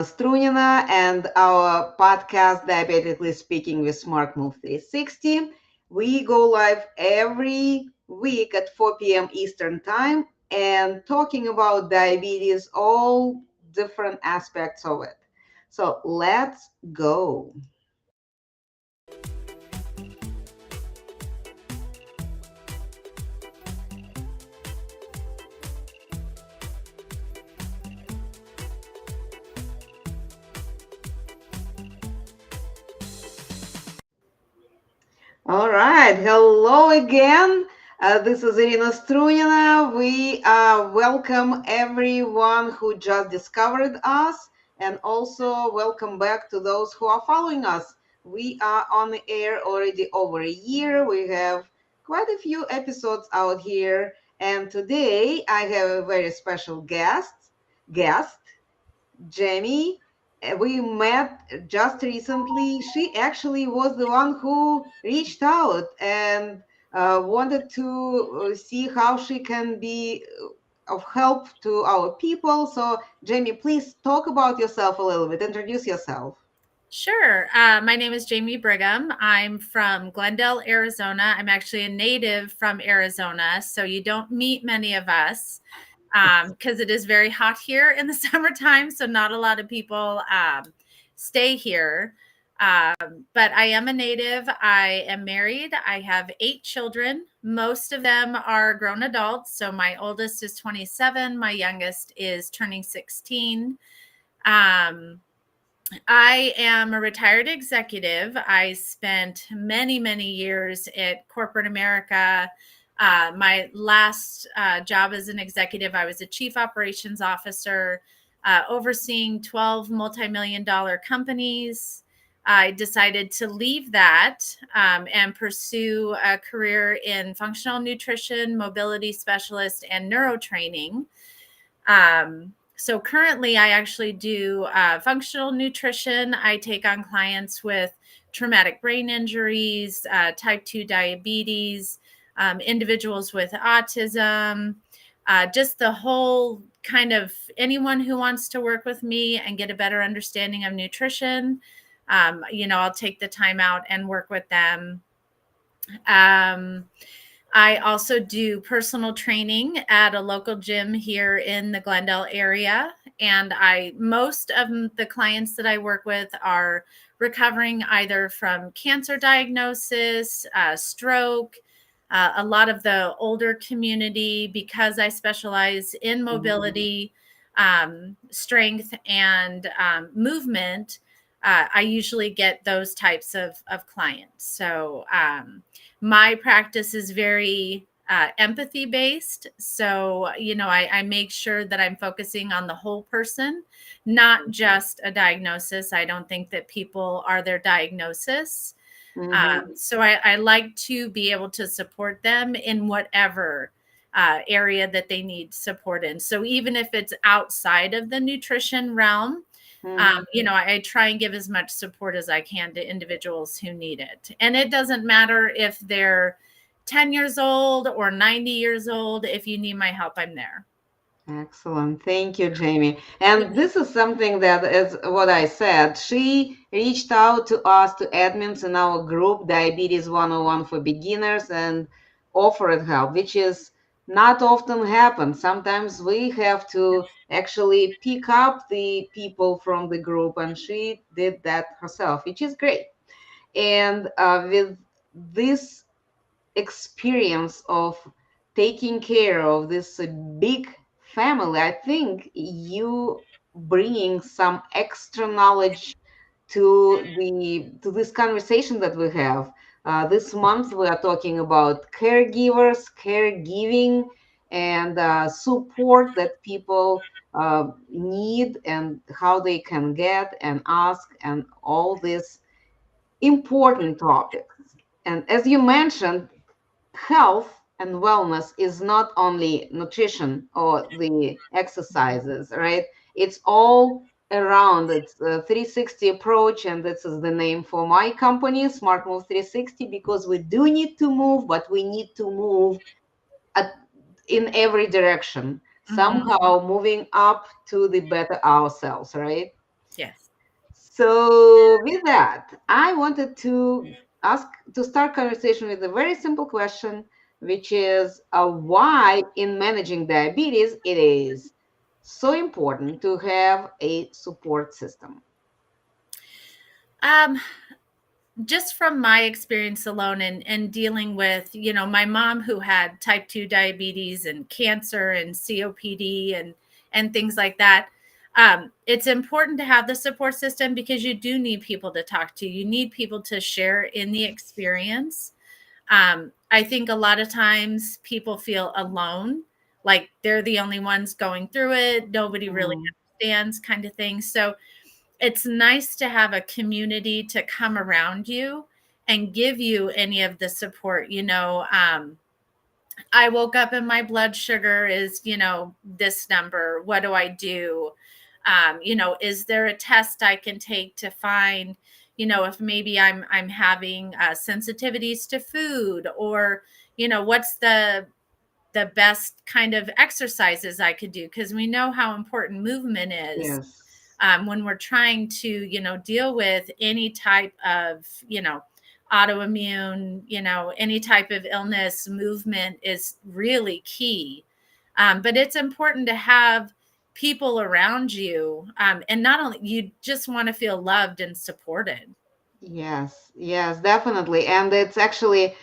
Strunina and our podcast, Diabetically Speaking with SmartMove360. We go live every week at 4 p.m. Eastern Time and talking about diabetes, all different aspects of it. So let's go. All right. Hello again. This is Irina Strunina. We welcome everyone who just discovered us and also welcome back to those who are following us. We are on the air already over a year. We have quite a few episodes out here. And today I have a very special guest, Jamie. We met just recently. She actually was the one who reached out and wanted to see how she can be of help to our people. So, Jamie, please talk about yourself a little bit. Introduce yourself. Sure. My name is Jamie Brigham. I'm from Glendale, Arizona. I'm actually a native from Arizona, so you don't meet many of us because it is very hot here in the summertime. So not a lot of people stay here. But I am a native. I am married. I have 8 children. Most of them are grown adults. So my oldest is 27. My youngest is turning 16. Um, I am a retired executive. I spent many, many years at corporate America. My last job as an executive, I was a chief operations officer, overseeing 12 multi-million dollar companies. I decided to leave that and pursue a career in functional nutrition, mobility specialist, and neurotraining. So currently, I actually do functional nutrition. I take on clients with traumatic brain injuries, type 2 diabetes, individuals with autism, just the whole kind of anyone who wants to work with me and get a better understanding of nutrition. I'll take the time out and work with them. Um, I also do personal training at a local gym here in the Glendale area. And most of the clients that I work with are recovering either from cancer diagnosis, stroke, a lot of the older community, because I specialize in mobility, strength, and movement. I usually get those types of clients. So, my practice is very empathy based. So, I make sure that I'm focusing on the whole person, not just a diagnosis. I don't think that people are their diagnosis. Mm-hmm. So I like to be able to support them in whatever area that they need support in. So even if it's outside of the nutrition realm, Mm-hmm. I try and give as much support as I can to individuals who need it. And it doesn't matter if they're 10 years old or 90 years old. If you need my help, I'm there. Excellent. Thank you, Jamie. And this is something that is what I said. She reached out to us, to admins in our group, Diabetes 101 for Beginners, and offered help, which is not often happens. Sometimes we have to actually pick up the people from the group, and she did that herself, which is great. And with this experience of taking care of this big family, I think you bringing some extra knowledge to this conversation that we have. This month we are talking about caregivers, caregiving, and support that people need and how they can get and ask and all these important topics. And as you mentioned, health and wellness is not only nutrition or the exercises, right? It's all around. It's a 360 approach, and this is the name for my company, SmartMove360, because we do need to move, but we need to move at, in every direction, Mhm. somehow moving up to the better ourselves, right? Yes. So with that, I wanted to ask to start conversation with a very simple question, which is why in managing diabetes it is so important to have a support system. Um, just from my experience alone and dealing with, my mom who had type 2 diabetes and cancer and COPD and things like that. It's important to have the support system because you do need people to talk to. You need people to share in the experience. I think a lot of times people feel alone, like they're the only ones going through it. Nobody really Mhm. understands, kind of thing. So it's nice to have a community to come around you and give you any of the support. I woke up and my blood sugar is, this number. What do I do? Is there a test I can take to find, if maybe I'm having sensitivities to food, or what's the best kind of exercises I could do, because we know how important movement is, Yes. when we're trying to, deal with any type of, autoimmune, any type of illness. Movement is really key. But it's important to have people around you. And not only you just want to feel loved and supported. Yes, yes, definitely. And it's actually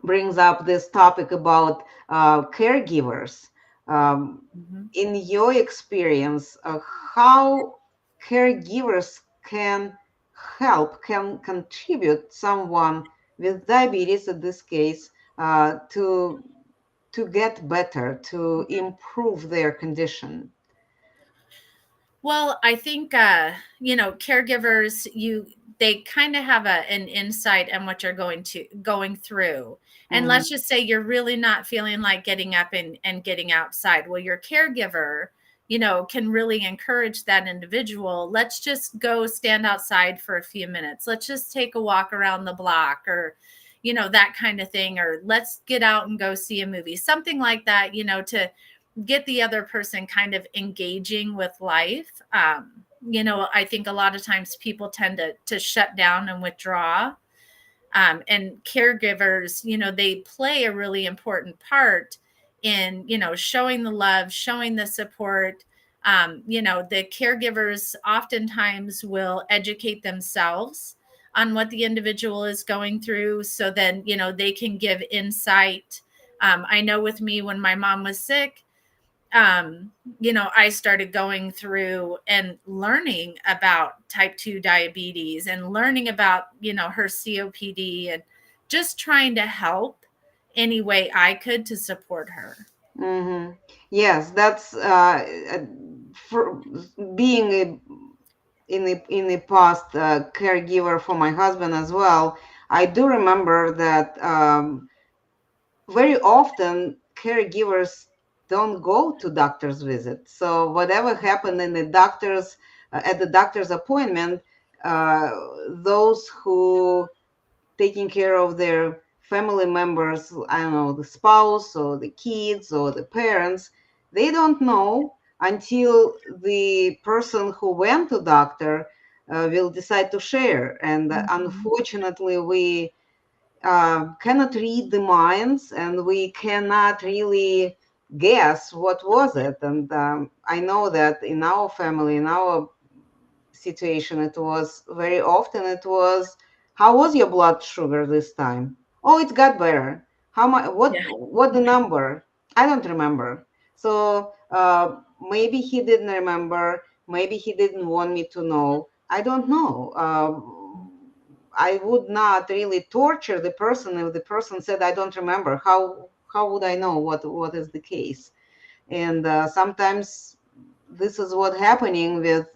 brings up this topic about caregivers. Um, Mhm. in your experience, how caregivers can help, can contribute someone with diabetes, in this case, to get better, to improve their condition. Well, I think caregivers, they kind of have an insight on what you're going through. And Mhm. let's just say you're really not feeling like getting up and getting outside. Well, your caregiver, can really encourage that individual. Let's just go stand outside for a few minutes. Let's just take a walk around the block, or that kind of thing, or let's get out and go see a movie. Something like that, to get the other person kind of engaging with life. I think a lot of times people tend to shut down and withdraw. And caregivers, they play a really important part in, showing the love, showing the support. The caregivers oftentimes will educate themselves on what the individual is going through, so then, they can give insight. I know with me, when my mom was sick, I started going through and learning about type 2 diabetes and learning about, her COPD, and just trying to help any way I could to support her. Mhm. Yes, that's for being in the past caregiver for my husband as well. I do remember that very often caregivers don't go to doctor's visits. So whatever happened in the doctor's at the doctor's appointment, uh, those who taking care of their family members, I don't know, the spouse or the kids or the parents, they don't know until the person who went to doctor will decide to share. And Mhm. unfortunately, we cannot read the minds and we cannot really guess what was it. And I know that in our family, in our situation, it was very often it was, how was your blood sugar this time? Oh, it got better. How much? Yeah. What the number? I don't remember. So maybe he didn't remember. Maybe he didn't want me to know. I don't know. I would not really torture the person if the person said I don't remember. How would I know what is the case? And sometimes this is what happening with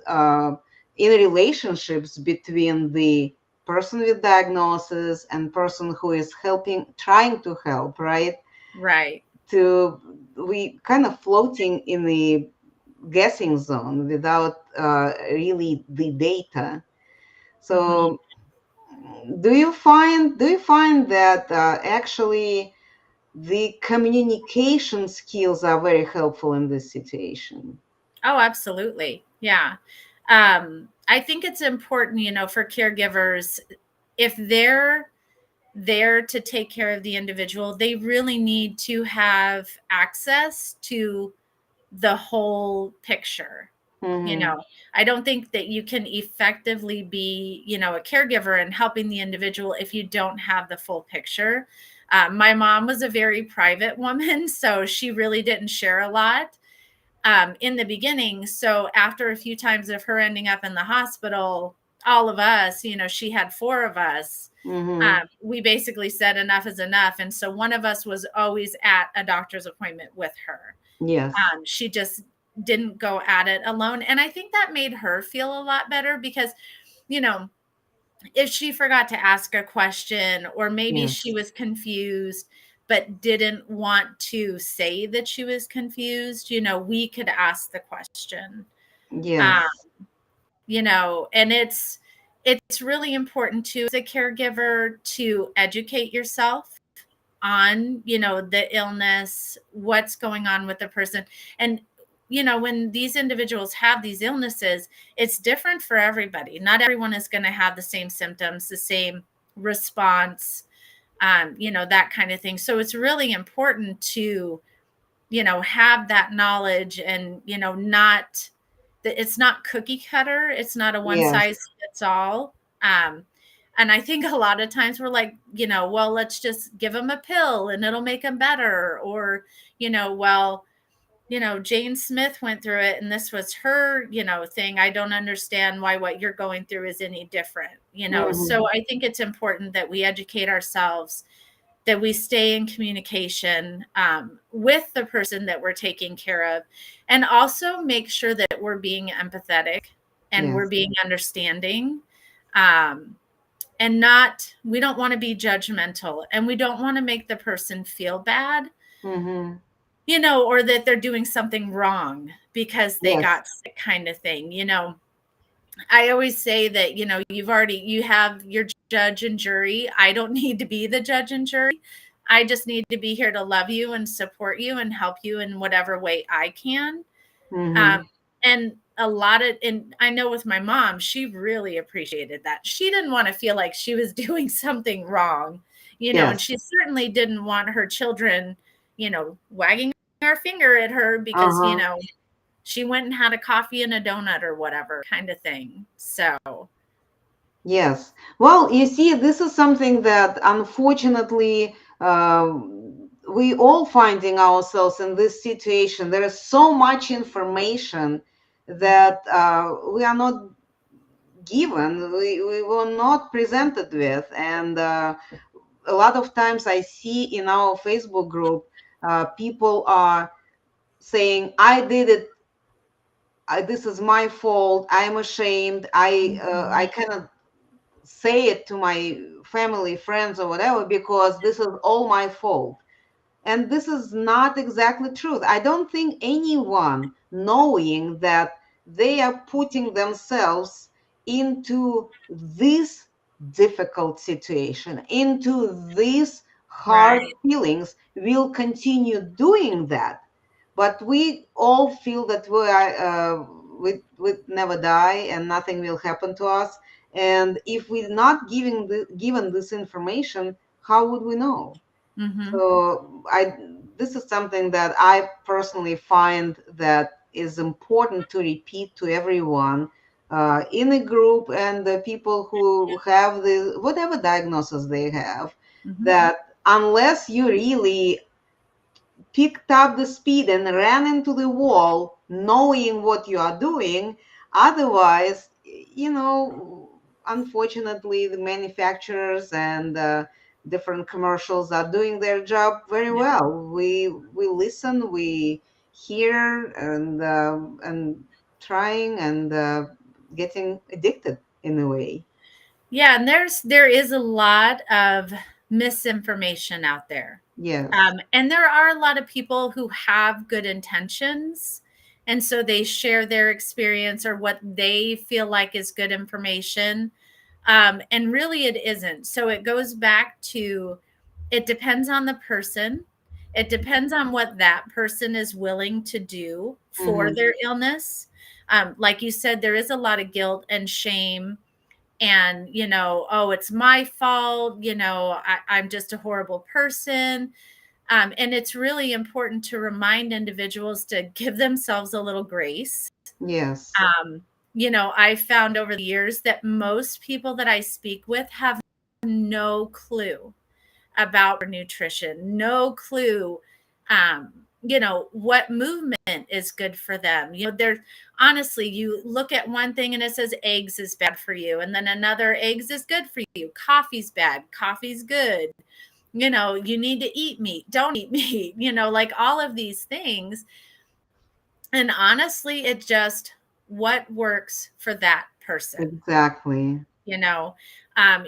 in relationships between the person with diagnosis and person who is helping, trying to help, right? Right. To we kind of floating in the guessing zone without really the data. Mhm. So do you find that actually the communication skills are very helpful in this situation? Oh, absolutely. Yeah. I think it's important, for caregivers, if they're there to take care of the individual, they really need to have access to the whole picture. You Mm-hmm. know, I don't think that you can effectively be, a caregiver and helping the individual if you don't have the full picture. My mom was a very private woman, so she really didn't share a lot in the beginning. So after a few times of her ending up in the hospital, all of us, she had four of us. Mm-hmm. We basically said enough is enough. And so one of us was always at a doctor's appointment with her. Yes. She just didn't go at it alone. And I think that made her feel a lot better because, you know, if she forgot to ask a question or maybe she Yes. was confused but didn't want to say that she was confused, we could ask the question. Um, Yes. and it's really important too as a caregiver to educate yourself on, the illness, what's going on with the person. And, when these individuals have these illnesses, it's different for everybody. Not everyone is going to have the same symptoms, the same response, that kind of thing. So it's really important to, have that knowledge and, not that it's not cookie cutter. It's not a one Yes. size fits all. Um, and I think a lot of times we're like, well, let's just give them a pill and it'll make them better. Or, well, Jane Smith went through it and this was her, thing. I don't understand why what you're going through is any different, Mm-hmm. So I think it's important that we educate ourselves, that we stay in communication with the person that we're taking care of, and also make sure that we're being empathetic and we're Yes. being understanding. Um, and not, we don't want to be judgmental and we don't want to make the person feel bad, Mm-hmm. or that they're doing something wrong because they Yes. got sick, kind of thing. I always say that, you have your judge and jury. I don't need to be the judge and jury. I just need to be here to love you and support you and help you in whatever way I can. Um, Mm-hmm. and and I know with my mom, she really appreciated that. She didn't want to feel like she was doing something wrong, and Yes. she certainly didn't want her children, wagging our finger at her because, Uh-huh. she went and had a coffee and a donut or whatever kind of thing. So, Yes. Well, you see, this is something that unfortunately we all finding ourselves in this situation. There is so much information that we are not given, we were not presented with. And a lot of times I see in our Facebook group, people are saying, I did it. This is my fault. I'm ashamed. I mhm, cannot say it to my family, friends, or whatever because this is all my fault. And this is not exactly truth. I don't think anyone knowing that they are putting themselves into this difficult situation, into these hard right. feelings, will continue doing that. But we all feel that we never die and nothing will happen to us. And if we're not given this information, how would we know? Hmm. So this is something that I personally find that is important to repeat to everyone in a group and the people who have the whatever diagnosis they have, Hmm. that unless you really picked up the speed and ran into the wall knowing what you are doing, otherwise, unfortunately the manufacturers and different commercials are doing their job very Yeah. well. We listen, we hear, and trying and getting addicted in a way. Yeah, and there is a lot of misinformation out there. Yes. And there are a lot of people who have good intentions. And so they share their experience or what they feel like is good information. And really, it isn't. So it goes back to, it depends on the person. It depends on what that person is willing to do for Mm-hmm. their illness. Like you said, there is a lot of guilt and shame and, oh, it's my fault. I'm just a horrible person. And it's really important to remind individuals to give themselves a little grace. Yes. Um, I found over the years that most people that I speak with have no clue about nutrition, no clue, what movement is good for them. There's honestly, you look at one thing and it says eggs is bad for you, and then another eggs is good for you. Coffee's bad, coffee's good. You need to eat meat, don't eat meat, like all of these things. And honestly, it just what works for that person. Exactly. you know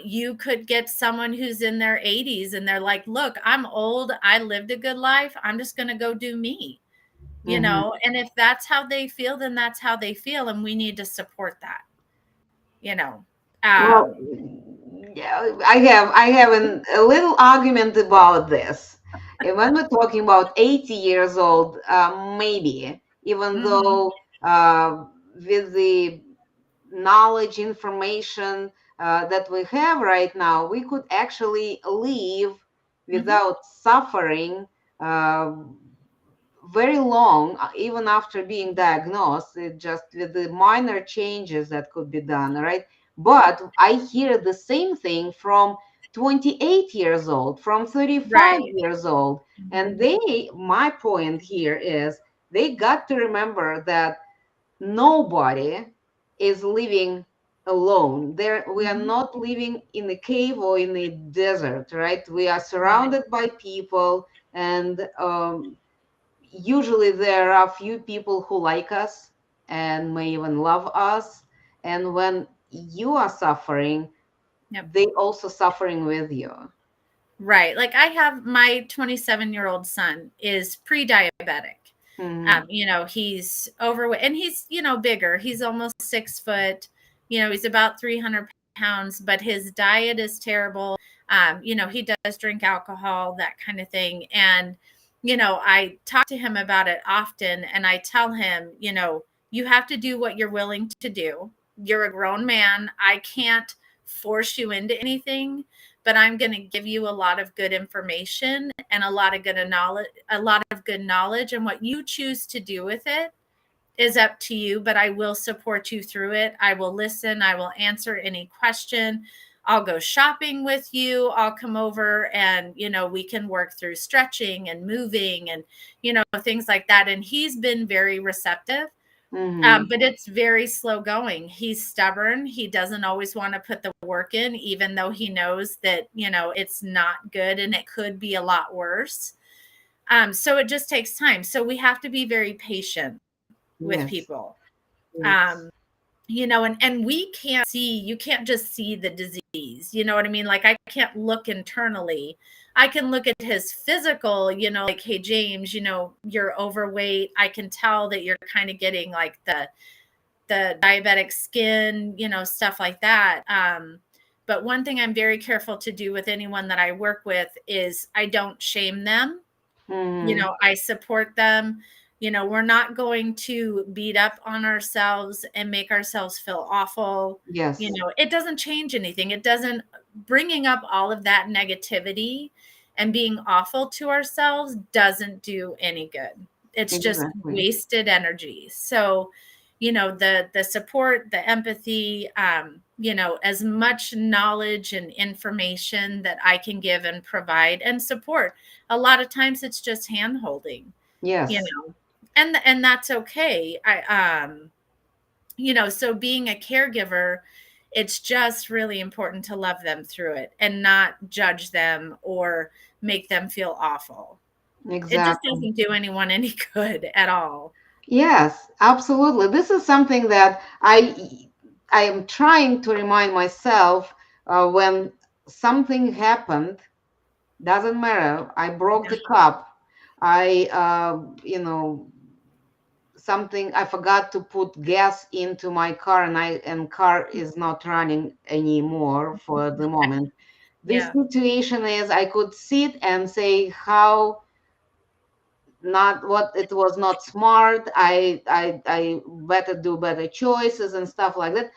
you could get someone who's in their 80s and they're like, look, I'm old, I lived a good life, I'm just going to go do me. Mm-hmm. And if that's how they feel, then that's how they feel, and we need to support that you know Well, um yeah, a little argument about this. And when we're talking about 80 years old, maybe, even mhm, though with the knowledge, information that we have right now, we could actually live mhm, without suffering uh, very long, even after being diagnosed, just with the minor changes that could be done, right? But I hear the same thing from 28 years old, from 35 right. years old. And Mhm. my point here is they got to remember that nobody is living alone. There, we are Mhm. not living in a cave or in a desert, right? We are Right. surrounded by people, and usually there are few people who like us and may even love us. And when you are suffering, Yep. they also suffering with you. Right. Like I have my 27-year-old son is pre-diabetic. Hmm. He's overweight and he's, bigger. He's almost 6 foot. He's about 300 pounds, but his diet is terrible. He does drink alcohol, that kind of thing. And, I talk to him about it often, and I tell him, you have to do what you're willing to do. You're a grown man. I can't force you into anything, but I'm going to give you a lot of good information and a lot of good knowledge, and what you choose to do with it is up to you, but I will support you through it. I will listen, I will answer any question. I'll go shopping with you. I'll come over and, we can work through stretching and moving and, things like that. And he's been very receptive. Hmm. But it's very slow going. He's stubborn. He doesn't always want to put the work in, even though he knows that, it's not good and it could be a lot worse. So it just takes time. So we have to be very patient with Yes. people. Yes. Um, and we can't see, you can't just see the disease. You know what I mean? Like I can't look internally. I can look at his physical, like, hey, James, you're overweight. I can tell that you're kind of getting like the diabetic skin, stuff like that. But one thing I'm very careful to do with anyone that I work with is I don't shame them. Hmm. I support them. We're not going to beat up on ourselves and make ourselves feel awful. Yes. It doesn't change anything. It doesn't, bringing up all of that negativity and being awful to ourselves doesn't do any good. It's just Exactly. wasted energy. So, the support, the empathy, as much knowledge and information that I can give and provide and support. A lot of times it's just hand holding, you Yes. know, and that's okay. So being a caregiver, it's just really important to love them through it and not judge them or make them feel awful. It just Exactly. doesn't do anyone any good at all. Yes, absolutely. This is something that I am trying to remind myself when something happened. Doesn't matter. I broke the cup. I, something I forgot to put gas into my car, and car is not running anymore for the moment. This Yeah. situation is I could sit and say how not what it was not smart. I better do better choices and stuff like that.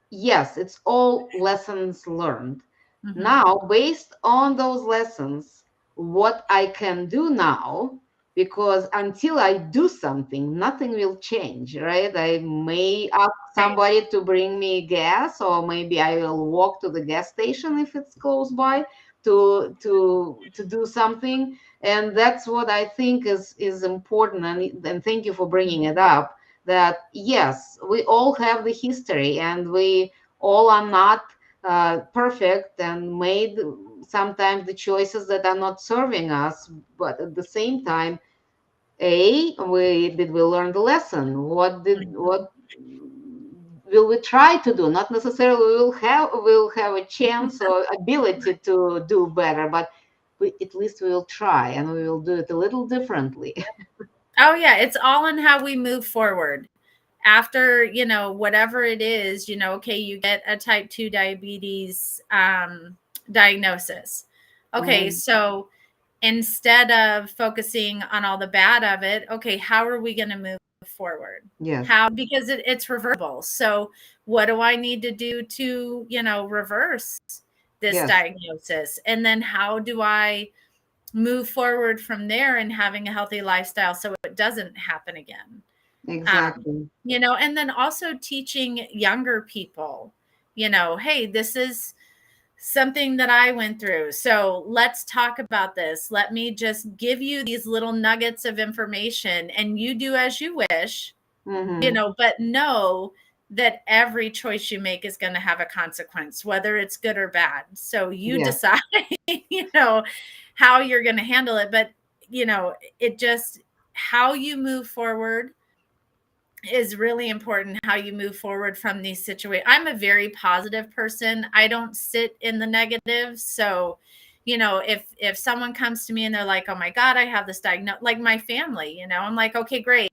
Yes, it's all lessons learned. Mm-hmm. Now, based on those lessons, what I can do now, because until I do something, nothing will change, right? I may ask Right. somebody to bring me gas, or maybe I will walk to the gas station if it's close by to do something. And that's what I think is important. And thank you for bringing it up, that yes, we all have the history, and we all are not perfect and made sometimes the choices that are not serving us. But at the same time, we learn the lesson? What will we try to do? Not necessarily we'll have a chance or ability to do better, but at least we will try, and we will do it a little differently. Oh yeah, it's all in how we move forward. After, whatever it is, okay, you get a type 2 diabetes diagnosis. Okay, Hmm. so instead of focusing on all the bad of it, okay, how are we going to move forward? Yes, How? Because it's reversible. So what do I need to do to, reverse this yes, diagnosis? And then how do I move forward from there and having a healthy lifestyle so it doesn't happen again? exactly. And then also teaching younger people, hey, this is something that I went through. So let's talk about this. Let me just give you these little nuggets of information and you do as you wish, Hmm. but know that every choice you make is going to have a consequence, whether it's good or bad. So you Yes, decide, you know, how you're going to handle it. But, it just, how you move forward is really important, how you move forward from these situations. I'm a very positive person. I don't sit in the negative. So, if someone comes to me and they're like, "Oh my god, I have this diagnosis," like my family, I'm like, "Okay, great.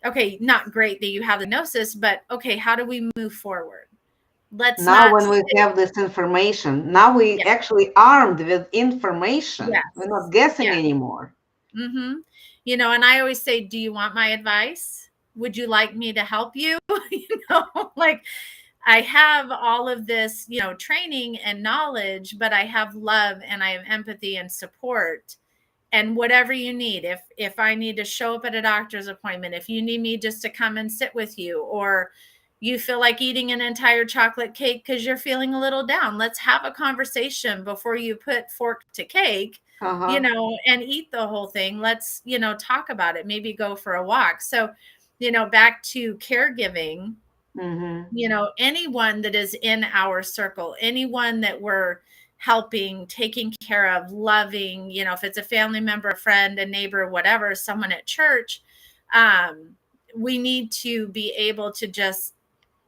Okay, not great that you have the diagnosis, but okay, how do we move forward? Let's now not when we sit." have this information, now we Yeah. actually armed with information. We're not Yes. guessing Yeah. anymore. Mhm. And I always say, "Do you want my advice? Would you like me to help you?" Like, I have all of this, training and knowledge, but I have love and I have empathy and support. And whatever you need, if I need to show up at a doctor's appointment, if you need me just to come and sit with you, or you feel like eating an entire chocolate cake because you're feeling a little down, let's have a conversation before you put fork to cake, Uh-huh. and eat the whole thing. Let's, talk about it, maybe go for a walk. So, back to caregiving, Mm-hmm. anyone that is in our circle, anyone that we're helping, taking care of, loving, if it's a family member, a friend, a neighbor, whatever, someone at church, we need to be able to just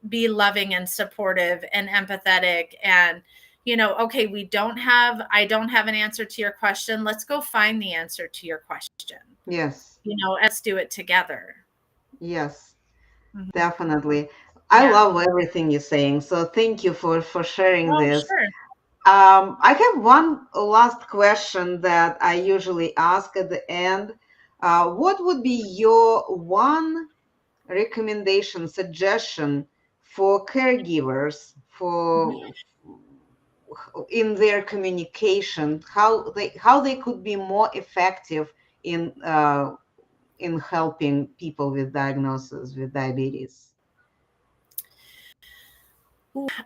be loving and supportive and empathetic. And, okay, I don't have an answer to your question. Let's go find the answer to your question. Yes. Let's do it together. Yes. Mhm. Definitely. I Yeah. love everything you're saying. So thank you for sharing Oh, this. sure. I have one last question that I usually ask at the end. What would be your one recommendation, suggestion for caregivers for in their communication, how they could be more effective in helping people with diagnosis with diabetes?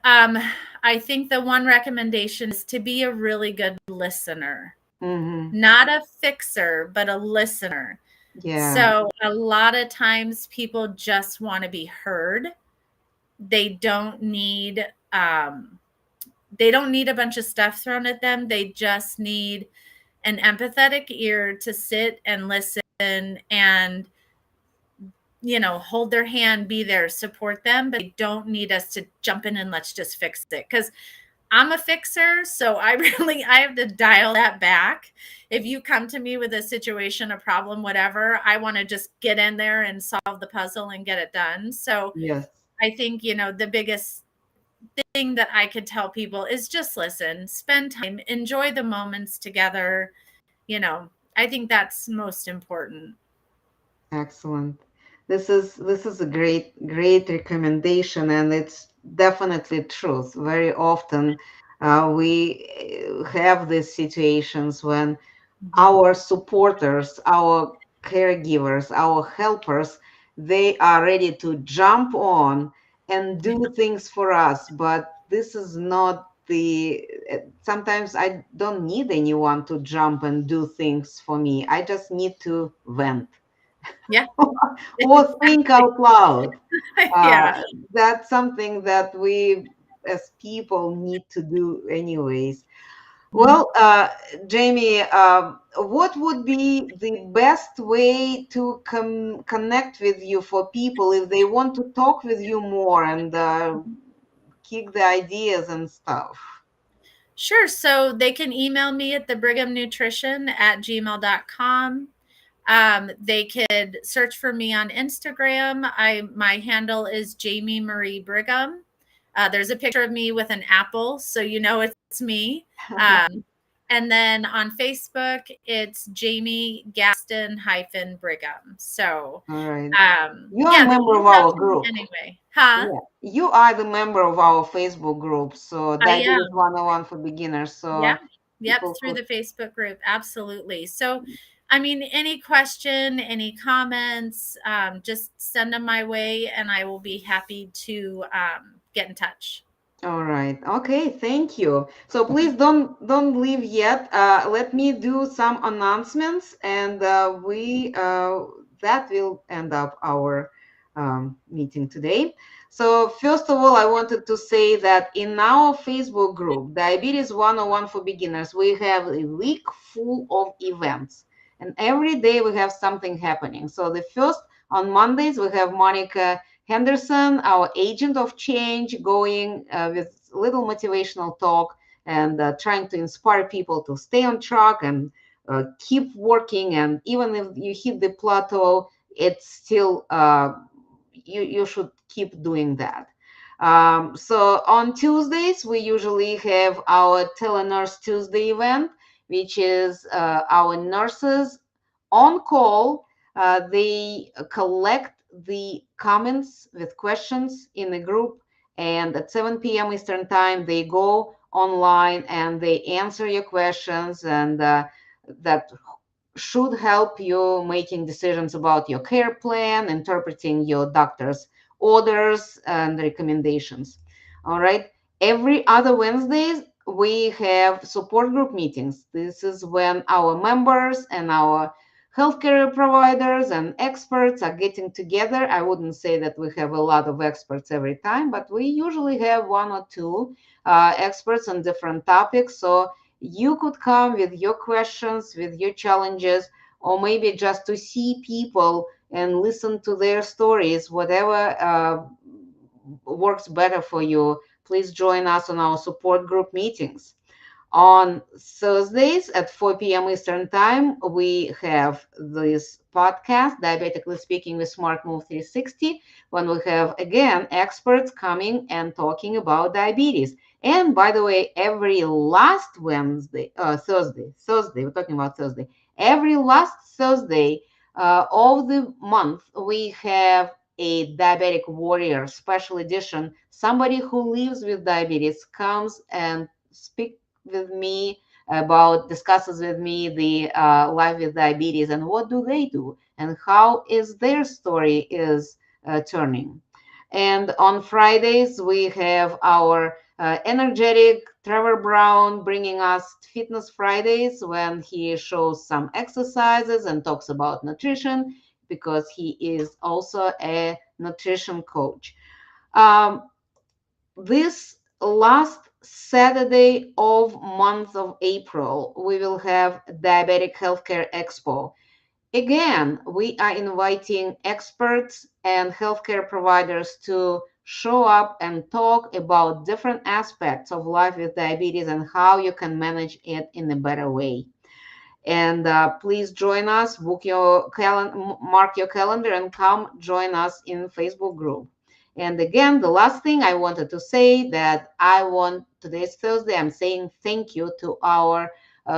Um, I think the one recommendation is to be a really good listener, Mm-hmm. not a fixer, but a listener. Yeah. So a lot of times people just want to be heard. They don't need um, they don't need a bunch of stuff thrown at them. They just need an empathetic ear to sit and listen and hold their hand, be there, support them, but they don't need us to jump in and let's just fix it. Because I'm a fixer, so I have to dial that back. If you come to me with a situation, a problem, whatever, I want to just get in there and solve the puzzle and get it done. So Yes. I think, the biggest thing that I could tell people is just listen, spend time, enjoy the moments together, you know. I think that's most important. Excellent. This is a great recommendation, and it's definitely truth. Very often, we have these situations when Mhm. our supporters, our caregivers, our helpers, they are ready to jump on and Yeah. do things for us. But this is not sometimes I don't need anyone to jump and do things for me. I just need to vent Yeah. or think out loud. Yeah. Uh, that's something that we as people need to do anyways. Mhm. Well, Jamie, what would be the best way to connect with you for people if they want to talk with you more and kick the ideas and stuff? Sure. So they can email me at thebighamnutrition@gmail.com. They could search for me on Instagram. My handle is Jamie Marie Brigham. There's a picture of me with an apple, so you know it's me. And then on Facebook, it's Jamie Gaston hyphen Brigham. So All right. You are a yeah, they member can of reach out our to me group. anyway. Huh? Yeah, you are the member of our Facebook group, so I Diabetes am. 101 for Beginners. Yeah. So Yep. people Through could, the Facebook group. Absolutely. So, I mean, any question, any comments, just send them my way and I will be happy to get in touch. all right. Okay, thank you. So please don't leave yet. Let me do some announcements, and we that will end up our meeting today. So first of all, I wanted to say that in our Facebook group, Diabetes 101 for Beginners, we have a week full of events, and every day we have something happening. So the first on Mondays we have Monica Henderson, our agent of change, going with little motivational talk and trying to inspire people to stay on track and keep working. And even if you hit the plateau, it's still you should keep doing that. So on Tuesdays, we usually have our Telenurse Tuesday event, which is our nurses on call. They collect the comments with questions in a group, and at 7 p.m. Eastern Time, they go online and they answer your questions, and that should help you making decisions about your care plan, interpreting your doctor's orders and recommendations. All right. Every other Wednesdays, we have support group meetings. This is when our members and our healthcare providers and experts are getting together. I wouldn't say that we have a lot of experts every time, but we usually have one or two experts on different topics. So you could come with your questions, with your challenges, or maybe just to see people and listen to their stories, whatever works better for you. Please join us on our support group meetings. On Thursdays at 4 p.m. Eastern Time, we have this podcast, Diabetically Speaking with SmartMove360, when we have, again, experts coming and talking about diabetes. And by the way, every last Thursday, we're talking about Thursday, every last Thursday of the month, we have a diabetic warrior special edition. Somebody who lives with diabetes comes and speaks with me about discusses with me the life with diabetes and what do they do and how is their story is turning. And on Fridays we have our energetic Trevor Brown bringing us Fitness Fridays when he shows some exercises and talks about nutrition because he is also a nutrition coach. um, this last Saturday of month of April, we will have Diabetic Healthcare Expo. Again, we are inviting experts and healthcare providers to show up and talk about different aspects of life with diabetes and how you can manage it in a better way. And please join us, mark your calendar, and come join us in Facebook group. And again, the last thing I wanted to say that I want today's Thursday, I'm saying thank you to our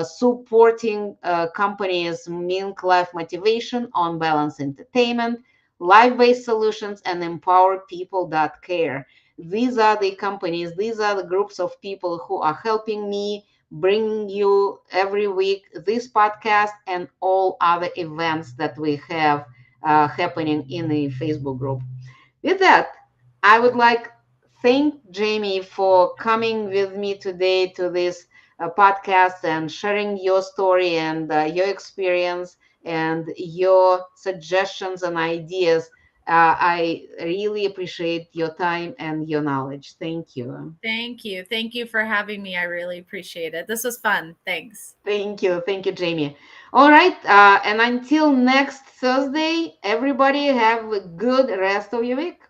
supporting companies Mink Life Motivation, On Balance Entertainment, Life-Based Solutions, and Empower People That Care. These are the companies, these are the groups of people who are helping me bring you every week this podcast and all other events that we have happening in the Facebook group. With that, I would like thank Jamie for coming with me today to this podcast and sharing your story and your experience and your suggestions and ideas. I really appreciate your time and your knowledge. Thank you. Thank you. Thank you for having me. I really appreciate it. This was fun. Thanks. Thank you. Thank you, Jamie. All right. And until next Thursday, everybody have a good rest of your week.